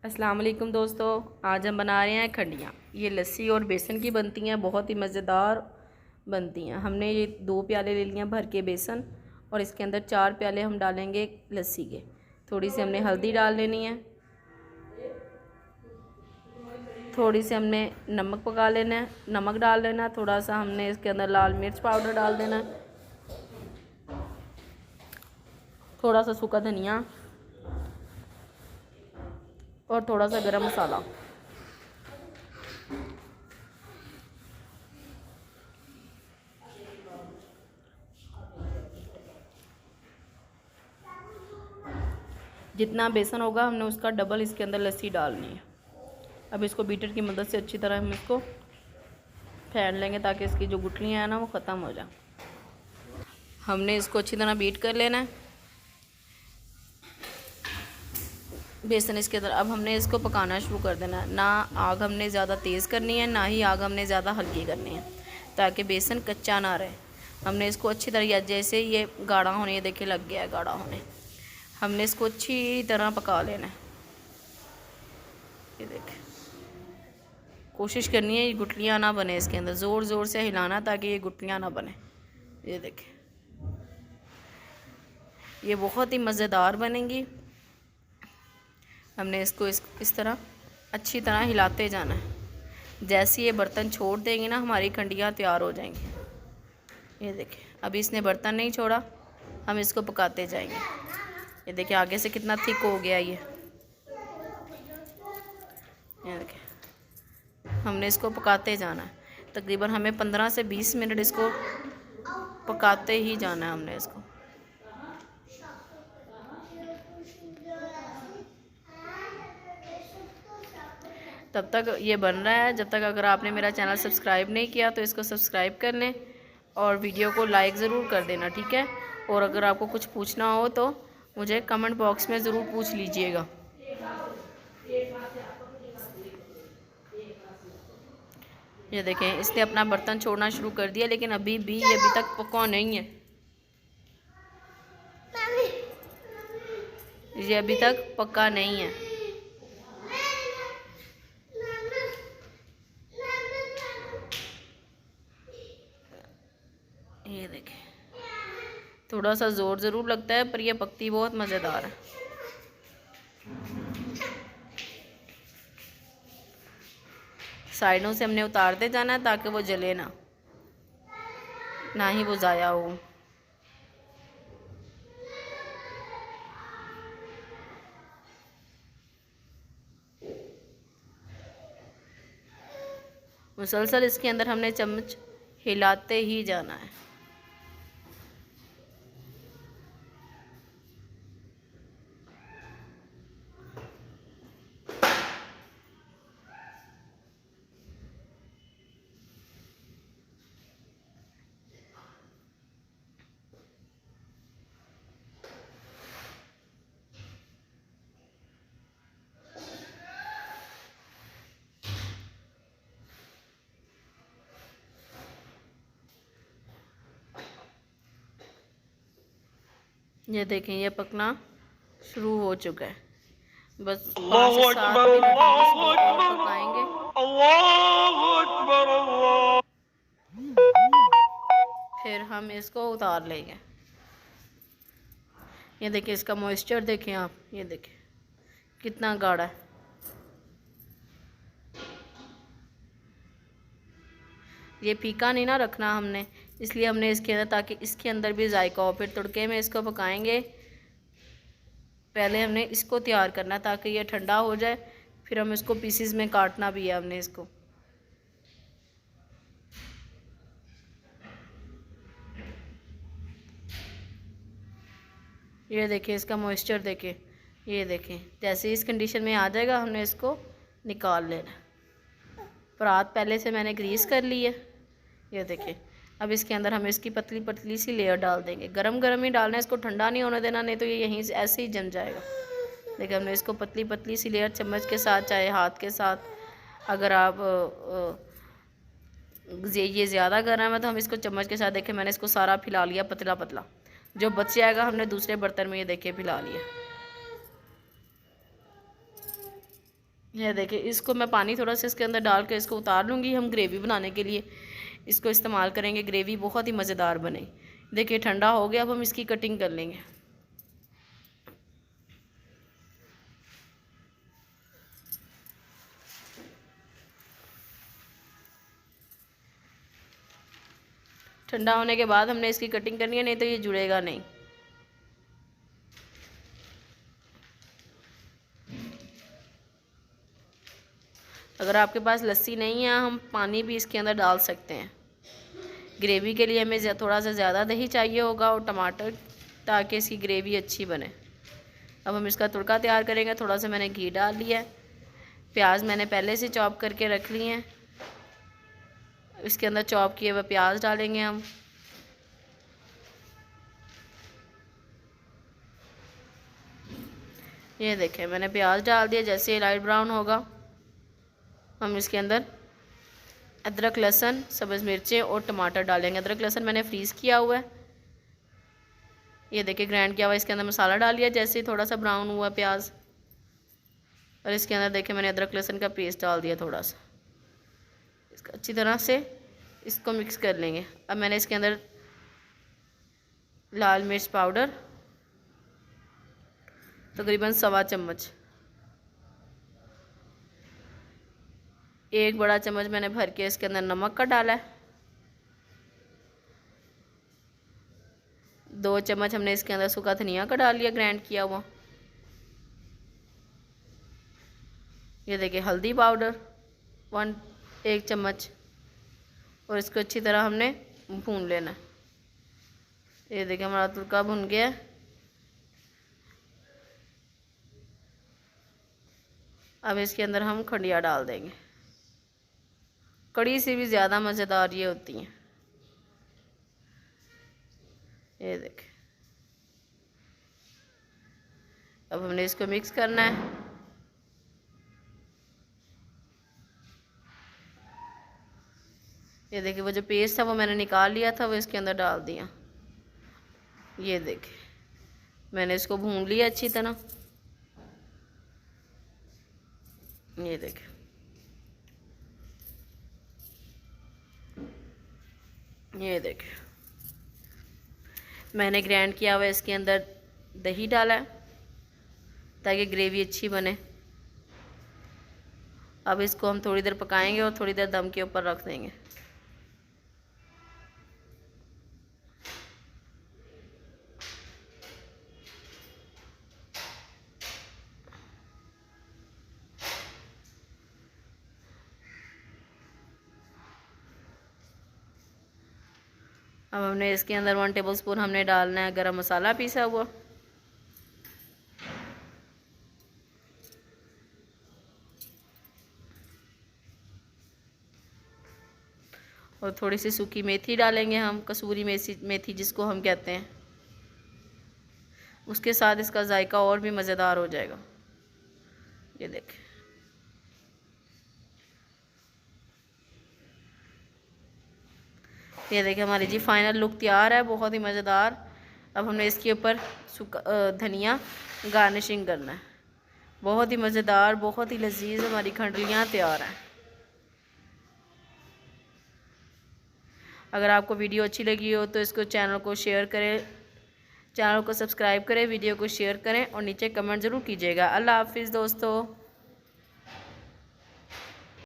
अस्सलाम वालेकुम दोस्तों, आज हम बना रहे हैं खंडियाँ। ये लस्सी और बेसन की बनती हैं, बहुत ही मज़ेदार बनती हैं। हमने ये 2 प्याले ले लिए भर के बेसन और इसके अंदर 4 प्याले हम डालेंगे लस्सी के। थोड़ी सी हमने हल्दी डाल लेनी है, थोड़ी सी हमने नमक पका लेना है, नमक डाल लेना है। थोड़ा सा हमने इसके अंदर लाल मिर्च पाउडर डाल देना है, थोड़ा सा सूखा धनिया और थोड़ा सा गरम मसाला। जितना बेसन होगा हमने उसका डबल इसके अंदर लस्सी डालनी है। अब इसको बीटर की मदद से अच्छी तरह हम इसको फेंट लेंगे ताकि इसकी जो गुठलियाँ हैं ना वो ख़त्म हो जाए। हमने इसको अच्छी तरह बीट कर लेना है बेसन इसके अंदर। अब हमने इसको पकाना शुरू कर देना है। ना आग हमने ज़्यादा तेज़ करनी है, ना ही आग हमने ज़्यादा हल्की करनी है, ताकि बेसन कच्चा ना रहे। हमने इसको अच्छी तरह, जैसे ये गाढ़ा होने, ये देखिए लग गया है गाढ़ा होने, हमने इसको अच्छी तरह पका लेना है। ये देखें, कोशिश करनी है ये गुठलियाँ ना बने इसके अंदर, ज़ोर ज़ोर से हिलाना ताकि ये गुठलियाँ ना बने। ये देखें, ये बहुत ही मज़ेदार बनेंगी। हमने इसको इस तरह अच्छी तरह हिलाते जाना है। जैसे ये बर्तन छोड़ देंगे ना, हमारी खंडियाँ तैयार हो जाएंगी। ये देखें, अभी इसने बर्तन नहीं छोड़ा, हम इसको पकाते जाएंगे। ये देखिए आगे से कितना थिक हो गया ये देखें, हमने इसको पकाते जाना है। तकरीबन हमें 15 से 20 मिनट इसको पकाते ही जाना है। हमने इसको तब तक ये बन रहा है जब तक, अगर आपने मेरा चैनल सब्सक्राइब नहीं किया तो इसको सब्सक्राइब कर लें और वीडियो को लाइक ज़रूर कर देना, ठीक है। और अगर आपको कुछ पूछना हो तो मुझे कमेंट बॉक्स में ज़रूर पूछ लीजिएगा। ये देखें, इसने अपना बर्तन छोड़ना शुरू कर दिया, लेकिन अभी तक पका नहीं है। ये अभी तक पका नहीं है। ये देखें, थोड़ा सा ज़ोर ज़रूर लगता है पर यह पकती बहुत मज़ेदार है। साइडों से हमने उतारते जाना है ताकि वो जले ना ही वो ज़ाया हो। मुसलसल इसके अंदर हमने चम्मच हिलाते ही जाना है। ये देखें, ये पकना शुरू हो चुका है। बस 5 से 7 मिनट हम इसको और पकाएंगे। फिर हम इसको उतार लेंगे। ये देखिए, इसका मॉइस्चर देखें आप, ये देखें कितना गाढ़ा है। ये फीका नहीं ना रखना हमने, इसलिए हमने इसके अंदर, ताकि इसके अंदर भी जायका हो। फिर तड़के में इसको पकाएंगे। पहले हमने इसको तैयार करना ताकि ये ठंडा हो जाए, फिर हम इसको पीसेस में काटना भी है हमने इसको। ये देखिए, इसका मॉइस्चर देखें, ये देखें, जैसे इस कंडीशन में आ जाएगा हमने इसको निकाल लेना। परात पहले से मैंने ग्रीस कर ली है। ये देखें, अब इसके अंदर हम इसकी पतली पतली सी लेयर डाल देंगे। गरम गरम ही डालना है, इसको ठंडा नहीं होने देना, नहीं तो ये यहीं से ऐसे ही जम जाएगा। देखिए, हमने इसको पतली पतली सी लेयर चम्मच के साथ, चाहे हाथ के साथ, अगर आप ये ज़्यादा गर्म है तो हम इसको चम्मच के साथ, देखें मैंने इसको सारा फैला लिया पतला पतला। जो बच जाएगा हमने दूसरे बर्तन में, ये देखिए, फैला लिया। ये देखिए, इसको मैं पानी थोड़ा सा इसके अंदर डाल के इसको उतार लूँगी। हम ग्रेवी बनाने के लिए इसको इस्तेमाल करेंगे, ग्रेवी बहुत ही मज़ेदार बने। देखिए ठंडा हो गया, अब हम इसकी कटिंग कर लेंगे। ठंडा होने के बाद हमने इसकी कटिंग करनी है, नहीं तो ये जुड़ेगा नहीं। अगर आपके पास लस्सी नहीं है, हम पानी भी इसके अंदर डाल सकते हैं। ग्रेवी के लिए हमें थोड़ा सा ज़्यादा दही चाहिए होगा और टमाटर, ताकि इसकी ग्रेवी अच्छी बने। अब हम इसका तड़का तैयार करेंगे। थोड़ा सा मैंने घी डाल लिया है। प्याज मैंने पहले से चॉप करके रख ली हैं। इसके अंदर चॉप किए हुए प्याज डालेंगे हम। ये देखें, मैंने प्याज डाल दिया। जैसे ये लाइट ब्राउन होगा, हम इसके अंदर अदरक, लहसुन, सब्ज़ मिर्चें और टमाटर डालेंगे। अदरक लहसुन मैंने फ्रीज़ किया हुआ है। ये देखिए ग्राइंड किया हुआ। इसके अंदर मसाला डाल लिया जैसे ही थोड़ा सा ब्राउन हुआ प्याज। और इसके अंदर देखिए मैंने अदरक लहसुन का पेस्ट डाल दिया थोड़ा सा। इसका अच्छी तरह से इसको मिक्स कर लेंगे। अब मैंने इसके अंदर लाल मिर्च पाउडर तकरीबन 1.25 चम्मच, 1 बड़ा चम्मच मैंने भर के इसके अंदर नमक का डाला है। 2 चम्मच हमने इसके अंदर सूखा धनिया का डाल लिया, ग्राइंड किया हुआ। ये देखिए हल्दी पाउडर 1 चम्मच, और इसको अच्छी तरह हमने भून लेना है। ये देखिए हमारा तड़का भुन गया है। अब इसके अंदर हम खंडिया डाल देंगे। कड़ी से भी ज़्यादा मज़ेदार ये होती हैं। ये देखें, अब हमने इसको मिक्स करना है। ये देखिए वो जो पेस्ट था वो मैंने निकाल लिया था, वो इसके अंदर डाल दिया। ये देखिए मैंने इसको भून लिया अच्छी तरह। ये देखिए, ये देखिए मैंने ग्राइंड किया हुआ इसके अंदर दही डाला है ताकि ग्रेवी अच्छी बने। अब इसको हम थोड़ी देर पकाएंगे और थोड़ी देर दम के ऊपर रख देंगे। अब हमने इसके अंदर 1 टेबलस्पून हमने डालना है गरम मसाला पीसा हुआ। और थोड़ी सी सूखी मेथी डालेंगे हम, कसूरी मेथी जिसको हम कहते हैं। उसके साथ इसका जायका और भी मज़ेदार हो जाएगा। ये देखें, ये देखिए हमारी जी फाइनल लुक तैयार है, बहुत ही मज़ेदार। अब हमने इसके ऊपर धनिया गार्निशिंग करना है। बहुत ही मज़ेदार, बहुत ही लजीज हमारी खंडलियाँ तैयार हैं। अगर आपको वीडियो अच्छी लगी हो तो इसको चैनल को शेयर करें, चैनल को सब्सक्राइब करें, वीडियो को शेयर करें और नीचे कमेंट ज़रूर कीजिएगा। अल्लाह हाफिज़ दोस्तों।